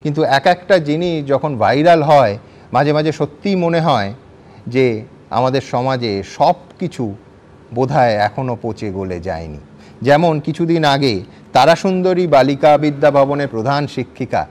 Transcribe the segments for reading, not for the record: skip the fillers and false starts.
কিন্তু এক একটা জিনিস যখন ভাইরাল হয় মাঝে মাঝে সত্যিই মনে হয় যে আমাদের সমাজে সব কিছু বোধহয় এখনও পচে গলে যায়নি। যেমন কিছুদিন আগে তারাসুন্দরী বালিকা বিদ্যা ভবনের প্রধান শিক্ষিকা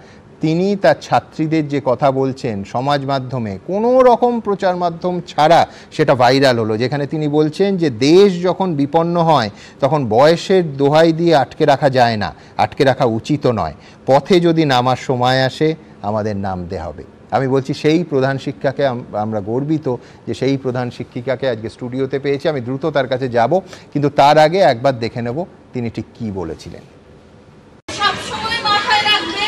তিনি তার ছাত্রীদের যে কথা বলছেন সমাজ মাধ্যমে কোনো রকম প্রচার মাধ্যম ছাড়া সেটা ভাইরাল হলো, যেখানে তিনি বলছেন যে দেশ যখন বিপন্ন হয় তখন বয়সের দোহাই দিয়ে আটকে রাখা যায় না, আটকে রাখা উচিত নয়, পথে যদি নামার সময় আসে আমাদের নামতে হবে। আমি বলছি সেই প্রধান শিক্ষাকে আমরা গর্বিত যে সেই প্রধান শিক্ষিকাকে আজকে স্টুডিওতে পেয়েছি। আমি দ্রুত তার কাছে যাব, কিন্তু তার আগে একবার দেখে নেব তিনি ঠিক কী বলেছিলেন। সবসময় মাথায় রাখবে,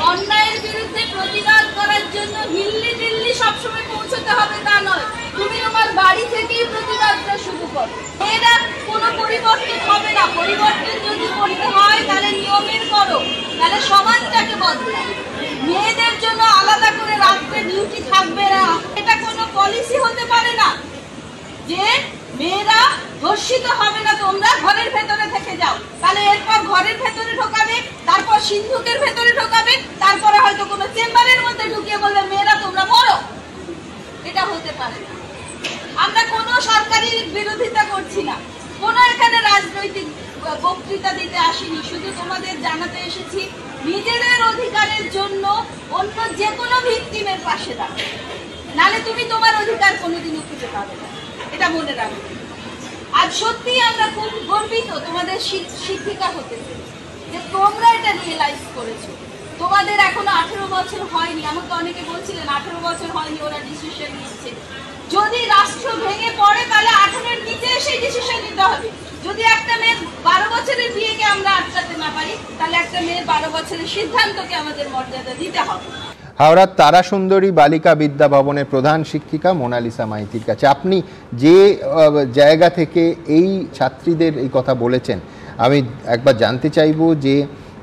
অন্যায়ের বিরুদ্ধে প্রতিবাদ করার জন্য দিল্লি দিল্লি সবসময় পৌঁছতে হবে তা নয়, তুমি তোমার বাড়ি থেকেই প্রতিবাদটা শুরু করো। এরা কোনো পরিবর্তন হবে না, পরিবর্তন যদি করতে হয় তাহলে নিয়মের করো, তাহলে সমাজটাকে বদলাও। মেয়েদের জন্য আলাদা করে রাত্রে ডিউটি থাকবে না, এটা কোনো পলিসি হতে পারে না যে মেয়েরা ধর্ষিত হবে না, তোমরা ঘরের ভেতরে থেকে যাও। তাহলে এরপর ঘরের ভেতরে ঢোকাবে, তারপর সিন্ধুকের ভেতরে ঢোকাবে, তারপরে হয়তো কোনো চেম্বারের মধ্যে ঢুকিয়ে বললে মেয়েরা তোমরা মরো। এটা হতে পারে না। আমরা কোনো সরকারি বিরোধিতা করছি না, কোনো এখানে রাজনৈতিক বক্তৃতা দিতে আসিনি, শুধু তোমাদের জানাতে এসেছি নিজেদের অধিকারের জন্য অন্য যে কোনো ভিকটিমের পাশে দাঁড়াও, নালে তুমি তোমার অধিকার কোনোদিনও খুঁজে পাবে না, এটা মনে রাখবে। আজ সত্যি আমরা খুব গর্বিত তোমাদের শিক্ষিকা হতে যে তোমরা এটা রিয়েলাইজ করেছো। তোমাদের এখনো 18 বছর হয়নি, আমাকে অনেকে বলছিলেন 18 বছর হয়নি ওরা ডিসিশন নিচ্ছে। যদি রাষ্ট্র ভেঙে পড়ে তাহলে 18-এর নিচে এসে ডিসিশন নিতে হবে। যদি একটা মেয়ের 12 বছরের বিয়েকে আমরা আটকাতে না পারি তাহলে একটা মেয়ের 12 বছরের সিদ্ধান্তকে আমাদের মর্যাদা দিতে হবে। হাওড়ার তারাসুন্দরী বালিকা বিদ্যা ভবনের প্রধান শিক্ষিকা মোনালিসা মাইতির কাছে আপনি যে জায়গা থেকে এই ছাত্রীদের এই কথা বলেছেন, আমি একবার জানতে চাইব যে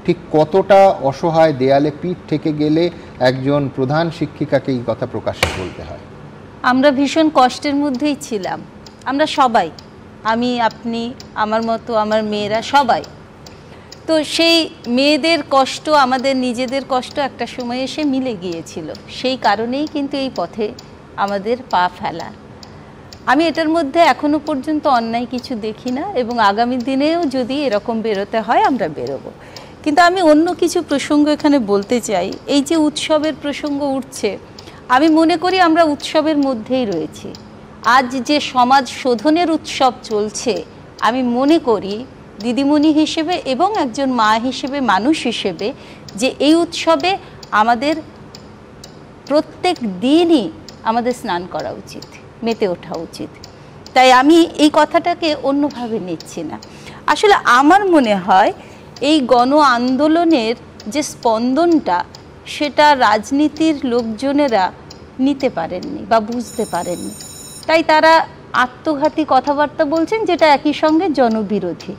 ঠিক কতটা অসহায় দেয়ালে পিঠ থেকে গেলে একজন প্রধান শিক্ষিকাকে এই কথা প্রকাশ্যে বলতে হয়। আমরা ভীষণ কষ্টের মধ্যেই ছিলাম, আমরা সবাই, আমি, আপনি, আমার মতো আমার মেয়েরা সবাই। তো সেই মেয়েদের কষ্ট আমাদের নিজেদের কষ্ট একটা সময় এসে মিলে গিয়েছিল, সেই কারণেই কিন্তু এই পথে আমাদের পা ফেলা। আমি এটার মধ্যে এখনো পর্যন্ত অন্যায় কিছু দেখি না, এবং আগামী দিনেও যদি এরকম বেরোতে হয় আমরা বেরোবো। কিন্তু আমি অন্য কিছু প্রসঙ্গ এখানে বলতে চাই। এই যে উৎসবের প্রসঙ্গ উঠছে, আমি মনে করি আমরা উৎসবের মধ্যেই রয়েছি। আজ যে সমাজ শোধনের উৎসব চলছে, আমি মনে করি দিদিমণি হিসেবে এবং একজন মা হিসেবে, মানুষ হিসেবে, যে এই উৎসবে আমাদের প্রত্যেক দিনই আমাদের স্নান করা উচিত, মেতে ওঠা উচিত। তাই আমি এই কথাটাকে অন্যভাবে নিচ্ছি না। আসলে আমার মনে হয় এই গণ আন্দোলনের যে স্পন্দনটা, সেটা রাজনীতির লোকজনেরা নিতে পারেননি বা বুঝতে পারেননি, তাই তারা আত্মঘাতী কথাবার্তা বলছেন, যেটা একই সঙ্গে জনবিরোধী।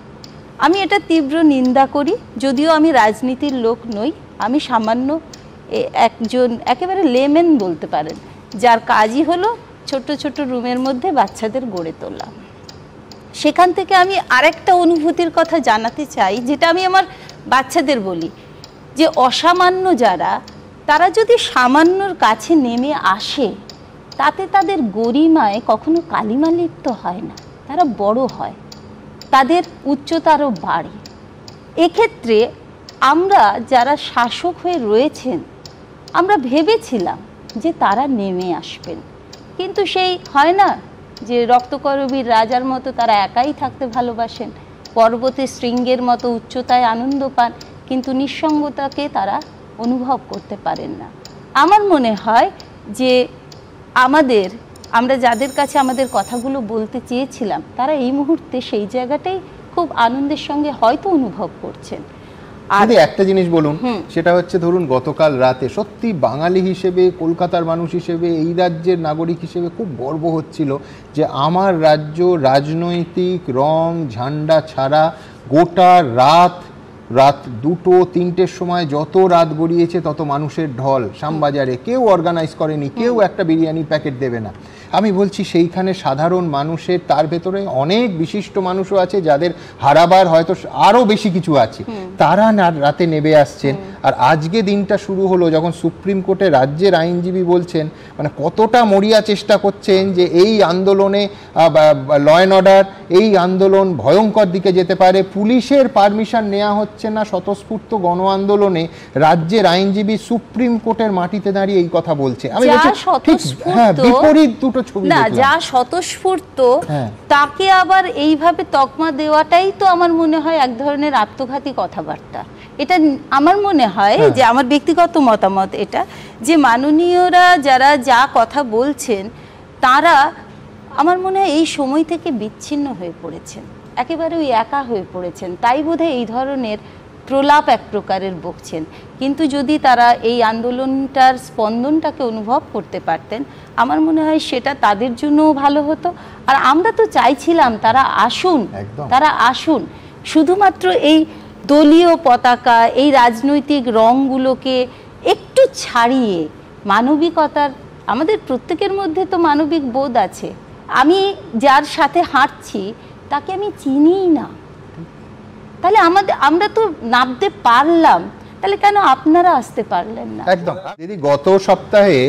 আমি এটা তীব্র নিন্দা করি। যদিও আমি রাজনীতির লোক নই, আমি সামান্য একজন একেবারে লেমেন বলতে পারেন, যার কাজই হলো ছোট ছোট রুমের মধ্যে বাচ্চাদের গড়ে তোলা। সেখান থেকে আমি আরেকটা অনুভূতির কথা জানাতে চাই, যেটা আমি আমার বাচ্চাদের বলি, যে অসামান্য যারা, তারা যদি সামান্যর কাছে নেমে আসে, তাতে তাদের গরিমায় কখনো কালিমা লিপ্ত হয় না, তারা বড় হয়, তাদের উচ্চতা আরও বাড়ে। এক্ষেত্রে আমরা যারা শাসক হয়ে রয়েছেন, আমরা ভেবেছিলাম যে তারা নেমে আসবেন, কিন্তু সেই হয় না যে রক্তকরবীর রাজার মতো তারা একাই থাকতে ভালোবাসেন, পর্বতে শৃঙ্গের মতো উচ্চতায় আনন্দ পান, কিন্তু নিঃসঙ্গতাকে তারা অনুভব করতে পারেন না। আমার মনে হয় যে আমরা যাদের কাছে আমাদের কথাগুলো বলতে চেয়েছিলাম, তারা এই মুহূর্তে সেই জায়গাটাই খুব আনন্দের সঙ্গে হয়তো অনুভব করছেন। আর একটা জিনিস বলুন, সেটা হচ্ছে ধরুন গতকাল রাতে সত্যি বাঙালি হিসেবে, কলকাতার মানুষ হিসেবে, এই রাজ্যের নাগরিক হিসেবে খুব গর্ব হচ্ছিল যে আমার রাজ্য রাজনৈতিক রং ঝান্ডা ছাড়া গোটা রাত 2-3টের সময় যত রাত গড়িয়েছে তত মানুষের ঢল শ্যামবাজারে। কেউ অর্গানাইজ করেনি, কেউ একটা বিরিয়ানি প্যাকেট দেবে না। আমি বলছি সেইখানে সাধারণ মানুষের, তার ভেতরে অনেক বিশিষ্ট মানুষও আছে যাদের হারাবার হয়তো আরও বেশি কিছু আছে, তারা রাতে নেমে আসছেন। আর আজকে দিনটা শুরু হলো যখন সুপ্রিম কোর্টে রাজ্যের আইনজীবী বলছেন, মানে কতটা মরিয়া চেষ্টা করছেন যে এই আন্দোলনে ল অ্যান্ড অর্ডার, এই আন্দোলন ভয়ঙ্কর দিকে যেতে পারে, পুলিশের পারমিশন নেওয়া হচ্ছে না স্বতঃস্ফূর্ত গণ আন্দোলনে, রাজ্যের আইনজীবী সুপ্রিম কোর্টের মাটিতে দাঁড়িয়ে এই কথা বলছে। আমি বলছি হ্যাঁ, বিপরীত দুটো ছবি না, যা স্বতঃস্ফূর্ত তাকে আবার এইভাবে তকমা দেওয়াটাই তো আমার মনে হয় এক ধরনের আত্মঘাতী কথাবার্তা। এটা আমার মনে হয় যে আমার ব্যক্তিগত মতামত এটা, যে মাননীয়রা যারা যা কথা বলছেন তারা আমার মনে হয় এই সময় থেকে বিচ্ছিন্ন হয়ে পড়েছেন, একেবারে ওই একা হয়ে পড়েছেন, তাই বোধহয় এই ধরনের প্রলাপ এক প্রকারের বকছেন। কিন্তু যদি তারা এই আন্দোলনটার স্পন্দনটাকে অনুভব করতে পারতেন, আমার মনে হয় সেটা তাদের জন্যও ভালো হতো। আর আমরা তো চাইছিলাম তারা আসুন, তারা আসুন, শুধুমাত্র এই দলীয় পতাকা, এই রাজনৈতিক রঙগুলোকে একটু ছাড়িয়ে মানবিকতার, আমাদের প্রত্যেকের মধ্যে তো মানবিক বোধ আছে। আমি যার সাথে হাঁটছি তাকে আমি চিনিই না, তাহলে আমরা তো নামতে পারলাম, তাহলে কেন আপনারা আসতে পারলেন না? একদম দিদি, গত সপ্তাহে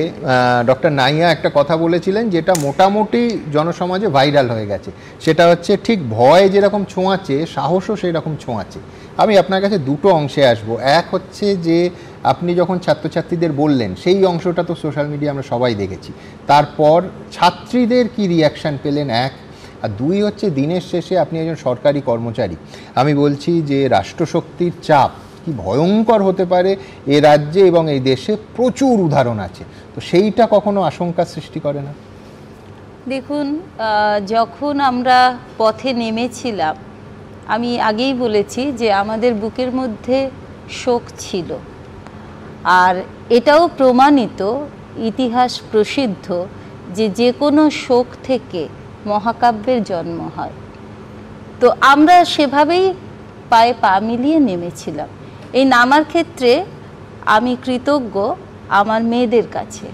ডক্টর নাইয়া একটা কথা বলেছিলেন যেটা মোটামুটি জনসমাজে ভাইরাল হয়ে গেছে, সেটা হচ্ছে ঠিক ভয় যেরকম ছোঁয়াচ্ছে, সাহসও সেই রকম ছোঁয়াচ্ছে। আমি আপনার কাছে দুটো অংশে আসবো। এক হচ্ছে যে আপনি যখন ছাত্রছাত্রীদের বললেন, সেই অংশটা তো সোশ্যাল মিডিয়া আমরা সবাই দেখেছি, তারপর ছাত্রীদের কি রিয়াকশান পেলেন এক, আর দুই হচ্ছে দিনের শেষে আপনি একজন সরকারি কর্মচারী। আমি বলছি যে রাষ্ট্রশক্তির চাপ কি ভয়ঙ্কর হতে পারে এ রাজ্যে এবং এই দেশে প্রচুর উদাহরণ আছে, তো সেইটা কখনো আশঙ্কা সৃষ্টি করে না? দেখুন, যখন আমরা পথে নেমেছিলাম, আমি আগেই বলেছি যে আমাদের বুকের মধ্যে শোক ছিল, আর এটাও প্রমাণিত, ইতিহাস প্রসিদ্ধ, যে যে কোনো শোক থেকে মহাকাব্যের জন্ম হয়। তো আমরা সেভাবেই পায়ে পা মিলিয়ে নেমেছিলাম। এই নামার ক্ষেত্রে আমি কৃতজ্ঞ আমার মেয়েদের কাছে।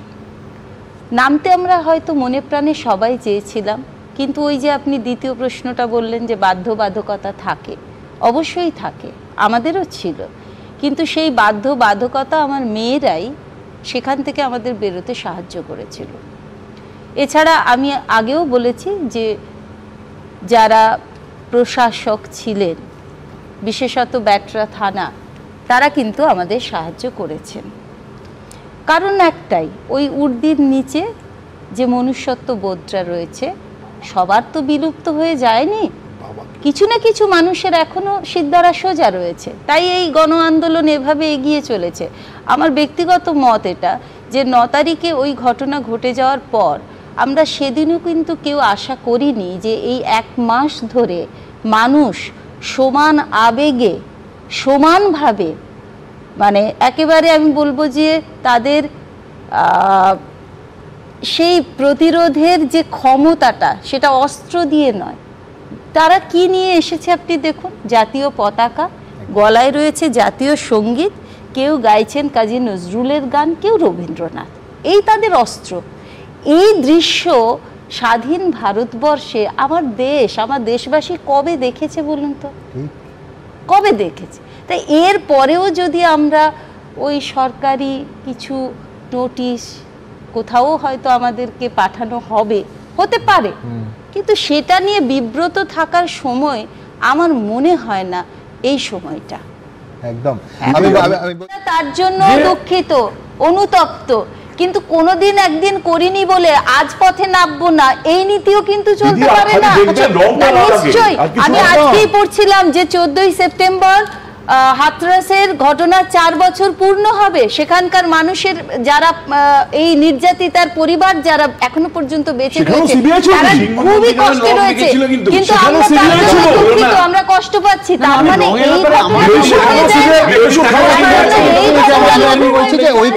নামতে আমরা হয়তো মনে প্রাণে সবাই চেয়েছিলাম, কিন্তু ওই যে আপনি দ্বিতীয় প্রশ্নটা বললেন যে বাধ্যবাধকতা থাকে, অবশ্যই থাকে, আমাদেরও ছিল, কিন্তু সেই বাধ্যবাধকতা আমার মেয়েরাই সেখান থেকে আমাদের বেরোতে সাহায্য করেছিল। এছাড়া আমি আগেও বলেছি যে যারা প্রশাসক ছিলেন, বিশেষত ব্যাটরা থানা, তারা কিন্তু আমাদের সাহায্য করেছেন। কারণ একটাই, ওই উর্দির নিচে যে মনুষ্যত্ব বোধটা রয়েছে সবার তো বিলুপ্ত হয়ে যায়নি, কিছু না কিছু মানুষের এখনও সিদ্ধারা সোজা রয়েছে, তাই এই গণ আন্দোলন এভাবে এগিয়ে চলেছে। আমার ব্যক্তিগত মত এটা যে 9 তারিখে ওই ঘটনা ঘটে যাওয়ার পর আমরা সেদিনও কিন্তু কেউ আশা করিনি যে এই 1 মাস ধরে মানুষ সমান আবেগে, সমানভাবে, মানে একেবারে আমি বলবো যে তাদের সেই প্রতিরোধের যে ক্ষমতাটা, সেটা অস্ত্র দিয়ে নয়, তারা কি নিয়ে এসেছে আপনি দেখুন। জাতীয় পতাকা, গলায় রয়েছে জাতীয় সঙ্গীত, কেউ গাইছেন কাজী নজরুলের গান, কেউ রবীন্দ্রনাথ, এই তাদের অস্ত্র। এই দৃশ্য স্বাধীন ভারতবর্ষে আমার দেশ, আমার দেশবাসী কবে দেখেছে বলুন তো, কবে দেখেছে? তাই এর পরেও যদি আমরা ওই সরকারি কিছু নোটিশ কোথাও হয়তো আমাদেরকে পাঠানো হবে, হতে পারে, কিন্তু সেটা নিয়ে বিব্রত থাকার সময় আমার মনে হয় না এই সময়টা। একদম তার জন্য দুঃখিত, অনুতপ্ত, কিন্তু কোনোদিন একদিন করিনি বলে আজ পথে নামবো না, এই নীতিও কিন্তু চলতে পারে না। নিশ্চয়ই, আমি আজকেই পড়ছিলাম যে 14ই সেপ্টেম্বর হাথরসের ঘটনা 4 বছর পূর্ণ হবে। সেখানকার মানুষের যারা এই নির্যাতিতার পরিবার যারা এখনো পর্যন্ত বেঁচে রয়েছে তারা খুবই কষ্টে রয়েছে, কিন্তু আমরা কষ্ট পাচ্ছি। তার মানে এই